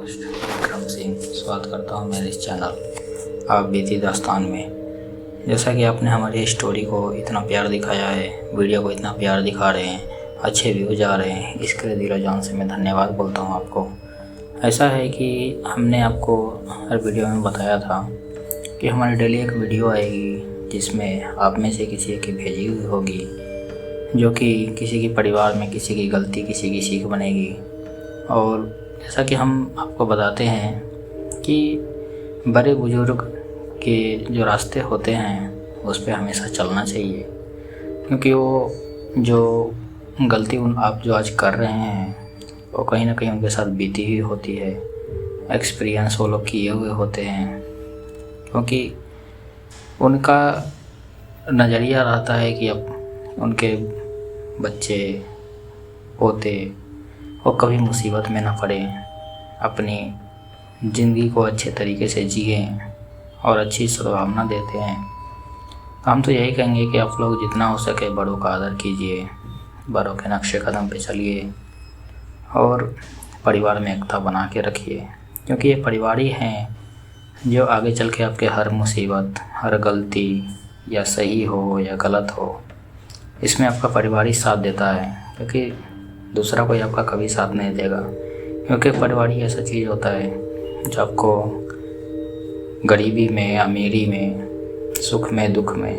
Host Vikram Singh स्वागत करता हूँ मेरे इस चैनल आप बीती दास्तान में। जैसा कि आपने हमारी स्टोरी को इतना प्यार दिखाया है, वीडियो को इतना प्यार दिखा रहे हैं, अच्छे व्यूज आ रहे हैं, इसके लिए दिलो जान से मैं धन्यवाद बोलता हूँ आपको। ऐसा है कि हमने आपको हर वीडियो में बताया था कि हमारी डेली एक वीडियो आएगी जिसमें आप में से किसी की भेजी हुई होगी, जो कि किसी के परिवार में किसी की गलती किसी की सीख बनेगी। और जैसा कि हम आपको बताते हैं कि बड़े बुजुर्ग के जो रास्ते होते हैं उस पे हमेशा चलना चाहिए, क्योंकि वो जो गलती आप जो आज कर रहे हैं वो कहीं ना कहीं उनके साथ बीती हुई होती है, एक्सपीरियंस वो लोग किए हुए होते हैं। क्योंकि उनका नज़रिया रहता है कि अब उनके बच्चे पोते वो कभी मुसीबत में ना पड़े, अपनी ज़िंदगी को अच्छे तरीके से जिएं और अच्छी सद्भावना देते हैं। हम तो यही कहेंगे कि आप लोग जितना हो सके बड़ों का आदर कीजिए, बड़ों के नक्शे कदम पे चलिए और परिवार में एकता बना के रखिए, क्योंकि ये परिवार ही हैं जो आगे चल के आपके हर मुसीबत, हर गलती या सही हो या गलत हो, इसमें आपका परिवार ही साथ देता है। क्योंकि दूसरा कोई आपका कभी साथ नहीं देगा, क्योंकि परिवार ही ऐसा चीज़ होता है जो आपको गरीबी में, अमीरी में, सुख में, दुख में,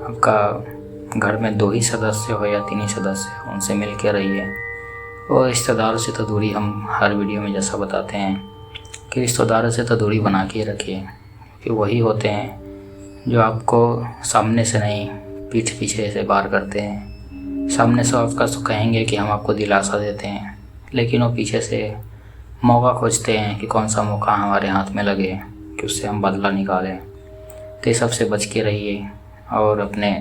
आपका घर में 2 ही सदस्य हो या 3 ही सदस्य हो, उनसे मिल के रहिए। और रिश्तेदारों से तो दूरी, हम हर वीडियो में जैसा बताते हैं कि रिश्तेदारों से तो दूरी बना के रखिए, क्योंकि वही होते हैं जो आपको सामने से नहीं पीठ पीछे से वार करते हैं। सामने से आपका कहेंगे कि हम आपको दिलासा देते हैं, लेकिन वो पीछे से मौका खोजते हैं कि कौन सा मौका हमारे हाथ में लगे कि उससे हम बदला निकालें। तो सब से बच के रहिए और अपने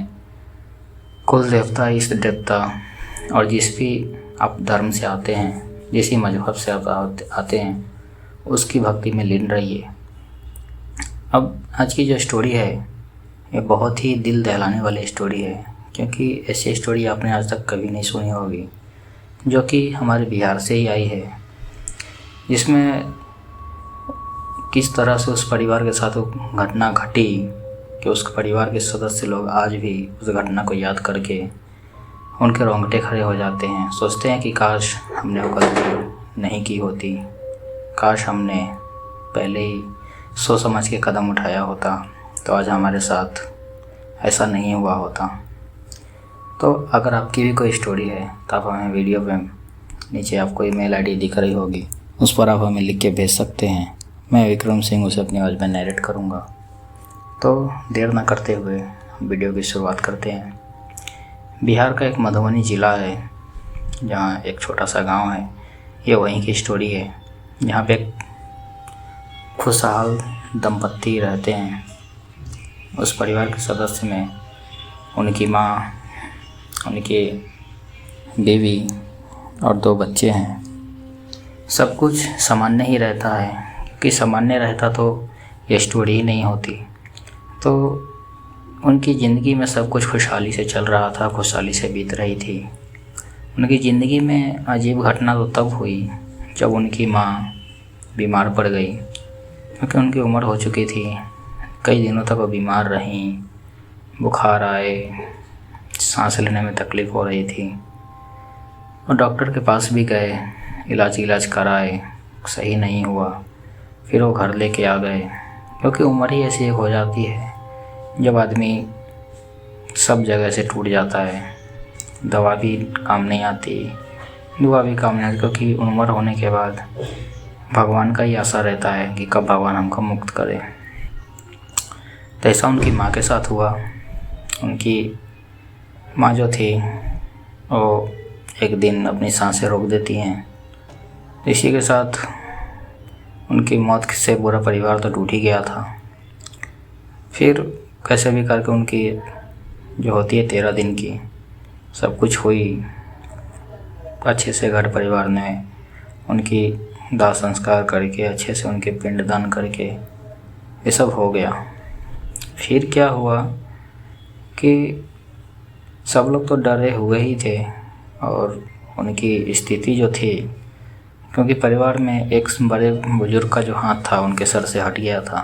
कुल देवता, इष्ट देवता और जिस भी आप धर्म से आते हैं, जिस भी मजहब से आप आते हैं, उसकी भक्ति में लीन रहिए। अब आज की जो स्टोरी है ये बहुत ही दिल दहलाने वाली स्टोरी है, क्योंकि ऐसी स्टोरी आपने आज तक कभी नहीं सुनी होगी, जो कि हमारे बिहार से ही आई है, जिसमें किस तरह से उस परिवार के साथ घटना घटी कि उस परिवार के सदस्य लोग आज भी उस घटना को याद करके उनके रोंगटे खड़े हो जाते हैं। सोचते हैं कि काश हमने वो गलती नहीं की होती, काश हमने पहले ही सोच समझ के कदम उठाया होता तो आज हमारे साथ ऐसा नहीं हुआ होता। तो अगर आपकी भी कोई स्टोरी है तो आप हमें वीडियो पे नीचे आपको ईमेल आईडी दिख रही होगी, उस पर आप हमें लिख के भेज सकते हैं। मैं विक्रम सिंह उसे अपनी आवाज़ में नरेट करूँगा। तो देर ना करते हुए वीडियो की शुरुआत करते हैं। बिहार का एक मधुबनी ज़िला है जहाँ एक छोटा सा गांव है। ये वहीं की स्टोरी है जहाँ पे एक खुशहाल दंपत्ति रहते हैं। उस परिवार के सदस्य में उनकी माँ, उनके बीवी और 2 बच्चे हैं। सब कुछ सामान्य ही रहता है, कि सामान्य रहता तो ये स्टोरी ही नहीं होती। तो उनकी ज़िंदगी में सब कुछ खुशहाली से चल रहा था, खुशहाली से बीत रही थी। उनकी ज़िंदगी में अजीब घटना तो तब हुई जब उनकी माँ बीमार पड़ गई, क्योंकि उनकी उम्र हो चुकी थी। कई दिनों तक वो बीमार रहीं, बुखार आए, सांस लेने में तकलीफ़ हो रही थी और डॉक्टर के पास भी गए, इलाज कराए, सही नहीं हुआ। फिर वो घर लेके आ गए, क्योंकि उम्र ही ऐसी एक हो जाती है जब आदमी सब जगह से टूट जाता है। दवा भी काम नहीं आती, दुआ भी काम नहीं आती, क्योंकि उम्र होने के बाद भगवान का ही आशा रहता है कि कब भगवान हमको मुक्त करे। तो ऐसा उनकी माँ के साथ हुआ। उनकी माँ जो थी वो एक दिन अपनी सांसें रोक देती हैं। इसी के साथ उनकी मौत से पूरा परिवार तो टूट ही गया था। फिर कैसे भी करके उनकी जो होती है 13 दिन की, सब कुछ हुई अच्छे से। घर परिवार ने उनकी दाह संस्कार करके, अच्छे से उनके पिंडदान करके ये सब हो गया। फिर क्या हुआ कि सब लोग तो डरे हुए ही थे और उनकी स्थिति जो थी क्योंकि परिवार में एक बड़े बुजुर्ग का जो हाथ था उनके सर से हट गया था,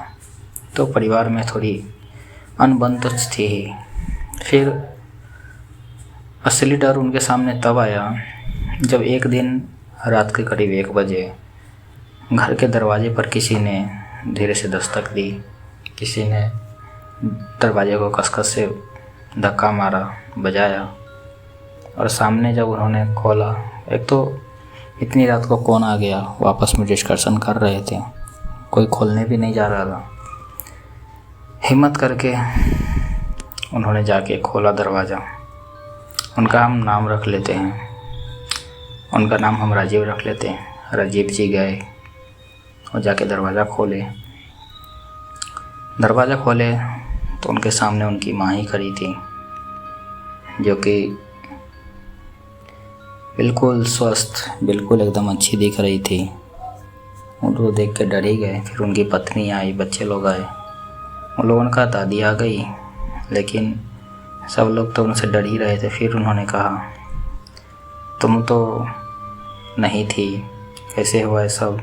तो परिवार में थोड़ी अनबन तो थी ही। फिर असली डर उनके सामने तब आया जब एक दिन रात के करीब 1 बजे घर के दरवाजे पर किसी ने धीरे से दस्तक दी। किसी ने दरवाजे को कसकस से धक्का मारा, बजाया, और सामने जब उन्होंने खोला, एक तो इतनी रात को कौन आ गया, वो आपस में डिस्कशन कर रहे थे, कोई खोलने भी नहीं जा रहा था। हिम्मत करके उन्होंने जाके खोला दरवाज़ा। उनका हम नाम रख लेते हैं, उनका नाम हम राजीव रख लेते हैं। राजीव जी गए और जाके दरवाज़ा खोले। दरवाज़ा खोले तो उनके सामने उनकी माँ ही खड़ी थी, जो कि बिल्कुल स्वस्थ, बिल्कुल एकदम अच्छी दिख रही थी। उनको देख के डर ही गए। फिर उनकी पत्नी आई, बच्चे लोग आए। उन लोगों ने कहा दादी आ गई, लेकिन सब लोग तो उनसे डर ही रहे थे। फिर उन्होंने कहा तुम तो नहीं थी, कैसे हुआ है सब?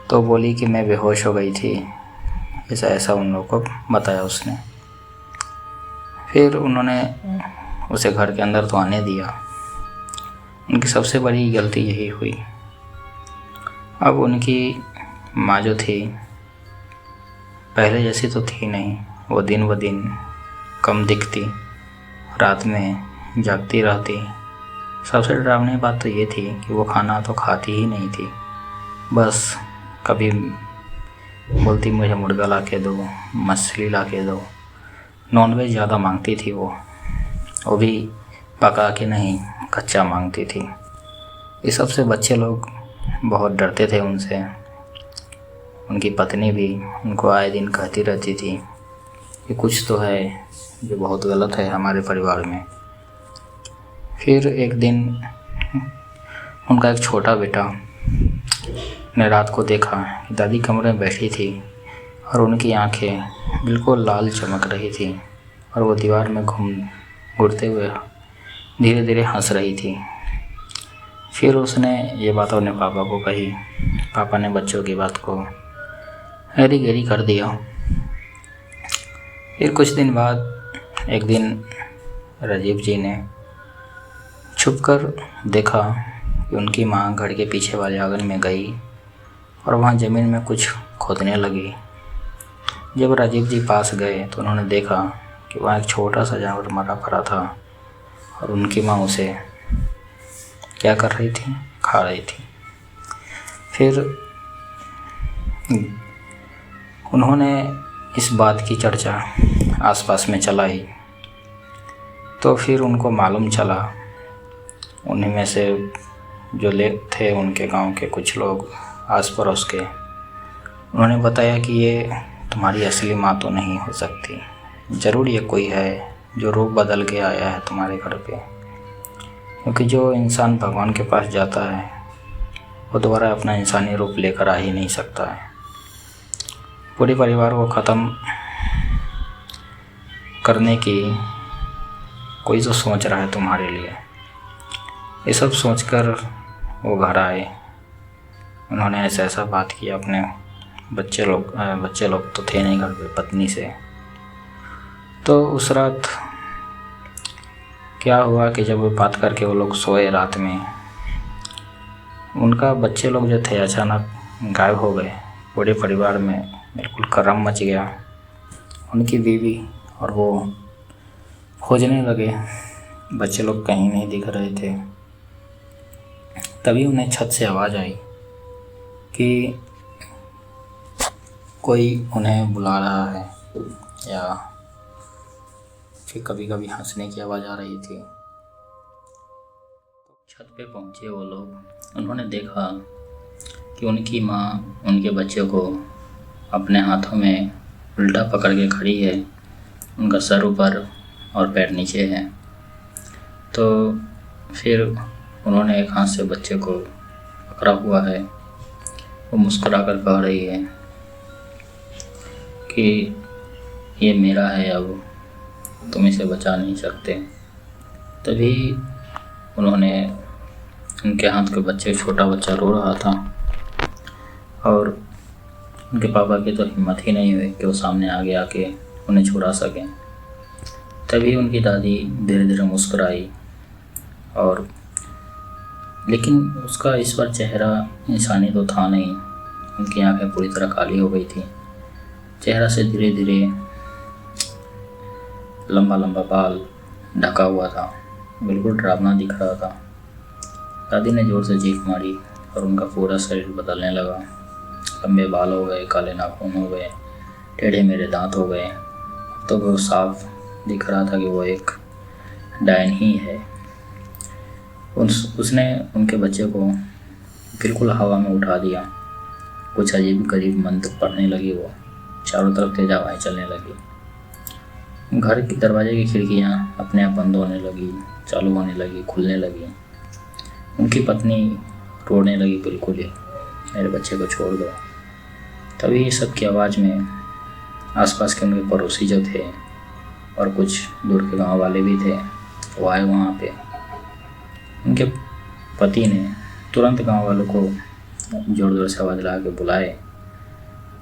तो बोली कि मैं बेहोश हो गई थी, ऐसा ऐसा उन लोगों को बताया उसने। फिर उन्होंने उसे घर के अंदर तो आने दिया। उनकी सबसे बड़ी गलती यही हुई। अब उनकी माँ जो थी पहले जैसी तो थी नहीं, वो दिन ब दिन कम दिखती, रात में जागती रहती। सबसे डरावनी बात तो ये थी कि वो खाना तो खाती ही नहीं थी। बस कभी बोलती मुझे मुर्गा ला के दो, मछली ला के दो। नॉनवेज ज़्यादा मांगती थी वो भी पका के नहीं, कच्चा मांगती थी। इस सब से बच्चे लोग बहुत डरते थे उनसे। उनकी पत्नी भी उनको आए दिन कहती रहती थी कि कुछ तो है जो बहुत गलत है हमारे परिवार में। फिर एक दिन उनका एक छोटा बेटा ने रात को देखा कि दादी कमरे में बैठी थी और उनकी आंखें बिल्कुल लाल चमक रही थी और वो दीवार में घूरते हुए धीरे धीरे हंस रही थी। फिर उसने ये बात अपने पापा को कही। पापा ने बच्चों की बात को गहरी गहरी कर दिया। फिर कुछ दिन बाद एक दिन राजीव जी ने छुपकर देखा कि उनकी माँ घर के पीछे वाले आंगन में गई और वहाँ ज़मीन में कुछ खोदने लगी। जब राजीव जी पास गए तो उन्होंने देखा कि वहाँ एक छोटा सा जानवर मरा पड़ा था और उनकी माँ उसे क्या कर रही थी, खा रही थी। फिर उन्होंने इस बात की चर्चा आसपास में चलाई, तो फिर उनको मालूम चला, उन्हीं में से जो लोग थे उनके गांव के कुछ लोग आस पड़ोस के, उन्होंने बताया कि ये तुम्हारी असली माँ तो नहीं हो सकती, ज़रूर ये कोई है जो रूप बदल के आया है तुम्हारे घर पे। क्योंकि जो इंसान भगवान के पास जाता है वो दोबारा अपना इंसानी रूप लेकर आ ही नहीं सकता है। पूरे परिवार को ख़त्म करने की कोई तो सोच रहा है तुम्हारे लिए। ये सब सोचकर वो घर आए। उन्होंने ऐसा बात किया अपने बच्चे लोग तो थे नहीं घर पे, पत्नी से। तो उस रात क्या हुआ कि जब वो बात करके वो लोग सोए रात में, उनका बच्चे लोग जो थे अचानक गायब हो गए। पूरे परिवार में बिल्कुल करम मच गया। उनकी बीवी और वो खोजने लगे, बच्चे लोग कहीं नहीं दिख रहे थे। तभी उन्हें छत से आवाज़ आई कि कोई उन्हें बुला रहा है, या फिर कभी कभी हंसने की आवाज़ आ रही थी। छत पे पहुँचे वो लोग। उन्होंने देखा कि उनकी माँ उनके बच्चे को अपने हाथों में उल्टा पकड़ के खड़ी है, उनका सर ऊपर और पैर नीचे है। तो फिर उन्होंने एक हाथ से बच्चे को पकड़ा हुआ है। वो मुस्कुरा कर कह रही है कि ये मेरा है, अब तुम इसे बचा नहीं सकते। तभी उन्होंने उनके हाथ के बच्चे, छोटा बच्चा रो रहा था और उनके पापा की तो हिम्मत ही नहीं हुई कि वो सामने आगे आके उन्हें छुड़ा सकें। तभी उनकी दादी धीरे धीरे मुस्कुराई और लेकिन उसका इस बार चेहरा इंसानी तो था नहीं। उनकी आंखें पूरी तरह काली हो गई थी। चेहरा से धीरे धीरे लंबा लंबा बाल ढका हुआ था, बिल्कुल डरावना दिख रहा था। दादी ने जोर से चीख मारी और उनका पूरा शरीर बदलने लगा। लंबे बाल हो गए, काले नाखून हो गए, टेढ़े मेढ़े दांत हो गए। अब तो वो साफ दिख रहा था कि वो एक डायन ही है। उसने उनके बच्चे को बिल्कुल हवा में उठा दिया। कुछ अजीब गरीब मंत्र पढ़ने लगी वो। चारों तरफ तेज हवाएं चलने लगी। घर की दरवाजे की खिड़कियां अपने आप बंद होने लगी, चालू होने लगी, खुलने लगी। उनकी पत्नी रोने लगी, बिल्कुल ही मेरे बच्चे को छोड़ दो। तभी ये सब की आवाज़ में आसपास के उनके पड़ोसी जो थे और कुछ दूर के गांव वाले भी थे, वो आए वहाँ पे। उनके पति ने तुरंत गांव वालों को जोर जोर से आवाज़ लगा के बुलाए।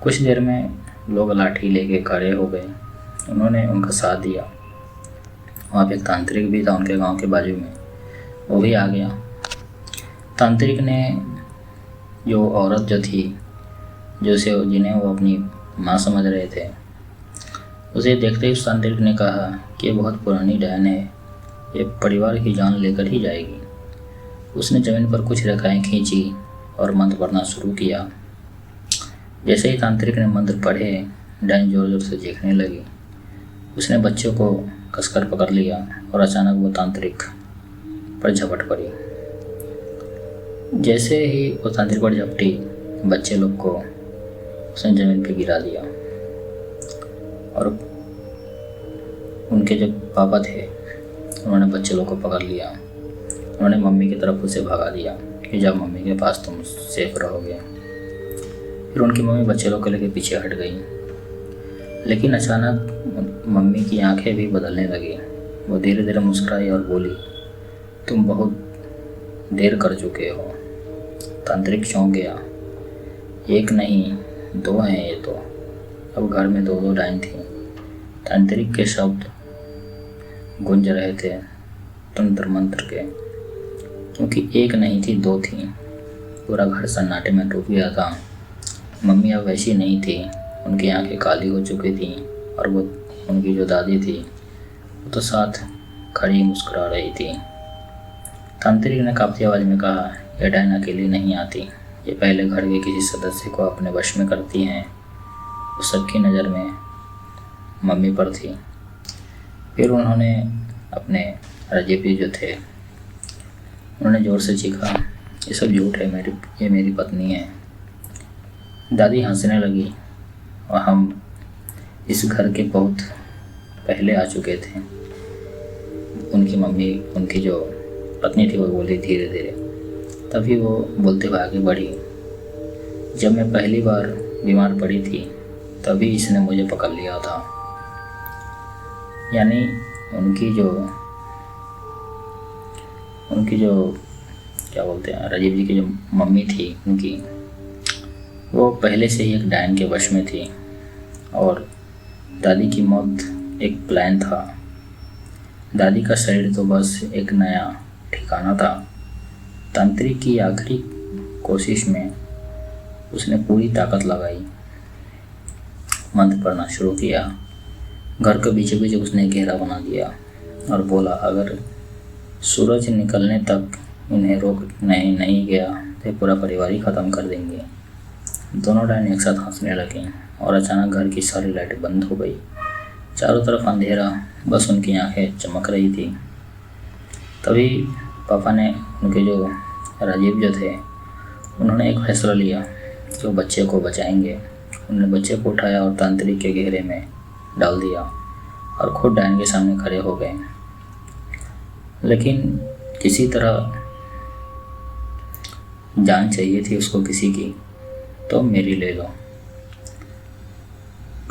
कुछ देर में लोग लाठी लेके खड़े हो गए। उन्होंने उनका साथ दिया। वहाँ पे एक तांत्रिक भी था उनके गांव के बाजू में, वो भी आ गया। तांत्रिक ने जो औरत जो थी, जिन्हें वो अपनी माँ समझ रहे थे, उसे देखते ही उस तांत्रिक ने कहा कि ये बहुत पुरानी डायन है, ये परिवार की जान लेकर ही जाएगी। उसने ज़मीन पर कुछ रेखाएं खींची और मंत्र पढ़ना शुरू किया। जैसे ही तांत्रिक ने मंत्र पढ़े, डायन जोर जोर से चीखने लगी। उसने बच्चों को कसकर पकड़ लिया और अचानक वो तांत्रिक पर झपट पड़ी। जैसे ही वो तांत्रिक पर झपटी, बच्चे लोग को उसने ज़मीन पर गिरा दिया और उनके जो पापा थे उन्होंने बच्चे लोग को पकड़ लिया। उन्होंने मम्मी की तरफ उसे भगा दिया कि जब मम्मी के पास तुम सेफ रहोगे। फिर उनकी मम्मी बच्चे लोग को लेकर पीछे हट गई। लेकिन अचानक मम्मी की आंखें भी बदलने लगी। वो धीरे धीरे मुस्कुराई और बोली, तुम बहुत देर कर चुके हो। तांत्रिक चौंक गया। एक नहीं, दो हैं ये तो। अब घर में दो डायन थी। तांत्रिक के शब्द गूंज रहे थे तंत्र मंत्र के, क्योंकि एक नहीं थी, दो थी। पूरा घर सन्नाटे में डूब गया था। मम्मी अब वैसी नहीं थी, उनकी आंखें काली हो चुकी थी और वो उनकी जो दादी थी वो तो साथ खड़ी मुस्कुरा रही थी। तांत्रिक ने कांपती आवाज़ में कहा, यह डायन अकेली नहीं आती, ये पहले घर के किसी सदस्य को अपने वश में करती हैं। उस सबकी नज़र में मम्मी पर थी। फिर उन्होंने अपने रजीब जी जो थे, उन्होंने ज़ोर से चीखा, ये सब झूठ है, ये मेरी पत्नी है। दादी हंसने लगी और हम इस घर के बहुत पहले आ चुके थे। उनकी मम्मी, उनकी जो पत्नी थी, वो बोली धीरे धीरे। तभी वो बोलते हुए आगे बढ़ी, जब मैं पहली बार बीमार पड़ी थी तभी इसने मुझे पकड़ लिया था। यानी उनकी जो क्या बोलते हैं, राजीव जी की जो मम्मी थी उनकी, वो पहले से ही एक डायन के वश में थी और दादी की मौत एक प्लान था। दादी का शरीर तो बस एक नया ठिकाना था। तांत्रिक की आखिरी कोशिश में उसने पूरी ताकत लगाई, मंत्र पढ़ना शुरू किया। घर के बीचों बीच उसने घेरा बना दिया और बोला, अगर सूरज निकलने तक इन्हें रोक नहीं गया तो पूरा परिवार ही ख़त्म कर देंगे। दोनों डायन एक साथ हंसने लगे और अचानक घर की सारी लाइटें बंद हो गई। चारों तरफ अंधेरा, बस उनकी आंखें चमक रही थी। तभी पापा ने, उनके जो राजीव जो थे, उन्होंने एक फैसला लिया कि वो बच्चे को बचाएंगे। उन्होंने बच्चे को उठाया और तांत्रिक के घेरे में डाल दिया और खुद डायन के सामने खड़े हो गए। लेकिन किसी तरह जान चाहिए थी उसको किसी की, तो मेरी ले लो।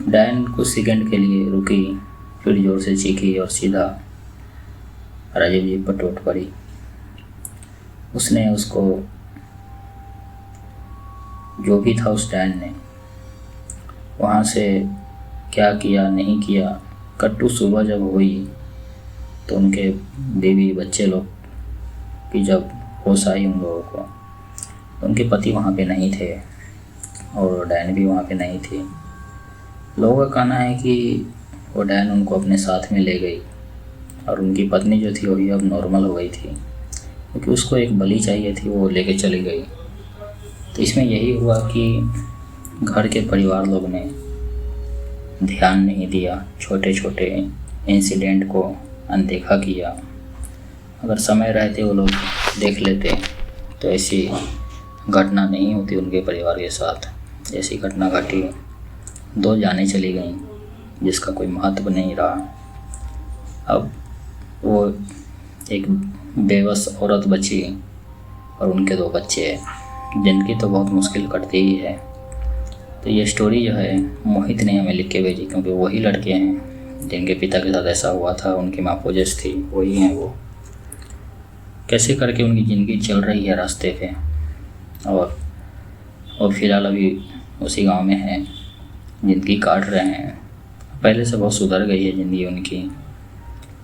डायन कुछ सेकंड के लिए रुकी, फिर जोर से चीखी और सीधा राजीव जी पर टूट पड़ी। उसने उसको जो भी था उस डैन ने वहाँ से क्या किया नहीं किया। कट्टू सुबह जब हुई तो उनके बीवी बच्चे लोग की जब होश आई उन लोगों को, तो उनके पति वहाँ पे नहीं थे और डैन भी वहाँ पे नहीं थी। लोगों का कहना है कि वो डैन उनको अपने साथ में ले गई और उनकी पत्नी जो थी वही अब नॉर्मल हो गई थी, क्योंकि उसको एक बलि चाहिए थी, वो लेके चली गई। तो इसमें यही हुआ कि घर के परिवार लोग ने ध्यान नहीं दिया, छोटे छोटे इंसिडेंट को अनदेखा किया। अगर समय रहते वो लोग देख लेते तो ऐसी घटना नहीं होती उनके परिवार के साथ। ऐसी घटना घटी, 2 जानें चली गईं जिसका कोई महत्व नहीं रहा। अब वो एक बेबस औरत बची और उनके 2 बच्चे हैं जिनकी तो बहुत मुश्किल कटती ही है। तो ये स्टोरी जो है मोहित ने हमें लिख के भेजी, क्योंकि वही लड़के हैं जिनके पिता के साथ ऐसा हुआ था, उनकी माँ पोजेस थी, वही हैं वो। कैसे करके उनकी ज़िंदगी चल रही है रास्ते पे, और फिलहाल अभी उसी गांव में हैं, ज़िंदगी काट रहे हैं। पहले से बहुत सुधर गई है ज़िंदगी उनकी।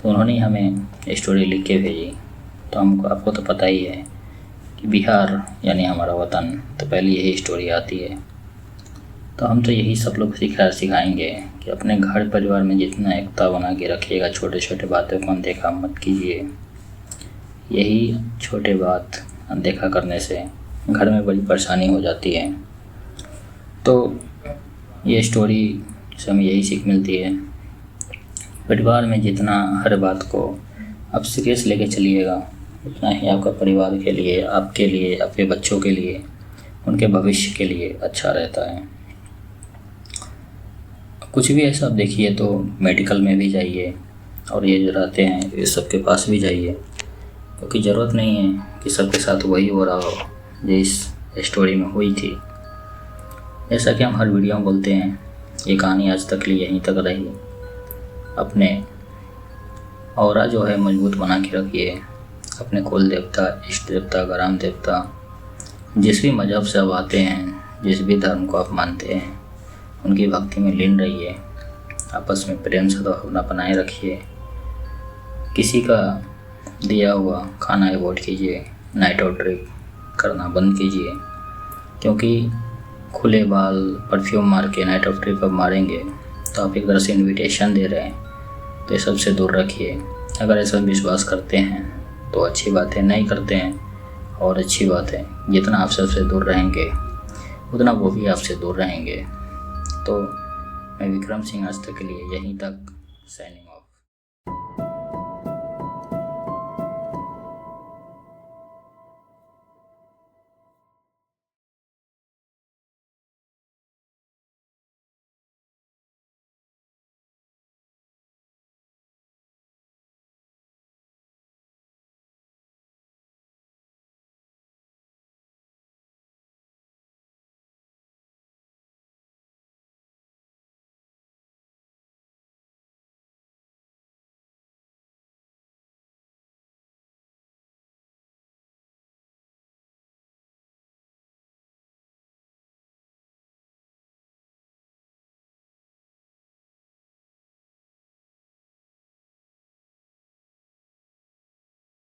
तो उन्होंने हमें स्टोरी लिख के भेजी। तो आपको तो पता ही है कि बिहार यानी हमारा वतन, तो पहले यही स्टोरी आती है। तो हम तो यही सब लोग सिखाएंगे कि अपने घर परिवार में जितना एकता बना के रखिएगा, छोटे छोटे बातों को अनदेखा मत कीजिए। यही छोटे बात अनदेखा करने से घर में बड़ी परेशानी हो जाती है। तो ये स्टोरी से हमें यही सीख मिलती है, परिवार में जितना हर बात को आप सीरियस लेके चलिएगा, उतना ही आपका परिवार के लिए, आपके लिए, आपके बच्चों के लिए, उनके भविष्य के लिए अच्छा रहता है। कुछ भी ऐसा आप देखिए तो मेडिकल में भी जाइए और ये जो रहते हैं ये सबके पास भी जाइए, क्योंकि ज़रूरत नहीं है कि सबके साथ वही हो रहा हो जो इस स्टोरी में हुई थी। जैसा कि हम हर वीडियो में बोलते हैं, ये कहानी आज तक लिए यहीं तक रही। अपने औरा जो है मजबूत बना के रखिए। अपने कुल देवता, इष्ट देवता, ग्राम देवता, जिस भी मज़हब से आप आते हैं, जिस भी धर्म को आप मानते हैं, उनकी भक्ति में लीन रहिए। आपस में प्रेम सद्भावना बनाए रखिए। किसी का दिया हुआ खाना अवॉइड कीजिए। नाइट आउट ड्रिंक करना बंद कीजिए, क्योंकि खुले बाल परफ्यूम मार के नाइट आउट ड्रिंक अब मारेंगे तो आप एक तरह से इन्विटेशन दे रहे हैं। तो ये सबसे दूर रखिए। अगर ऐसा विश्वास करते हैं तो अच्छी बात है, नहीं करते हैं और अच्छी बात है। जितना आप सबसे दूर रहेंगे उतना वो भी आपसे दूर रहेंगे। तो मैं विक्रम सिंह आज तक के लिए यहीं तक साइनिंग ऑफ।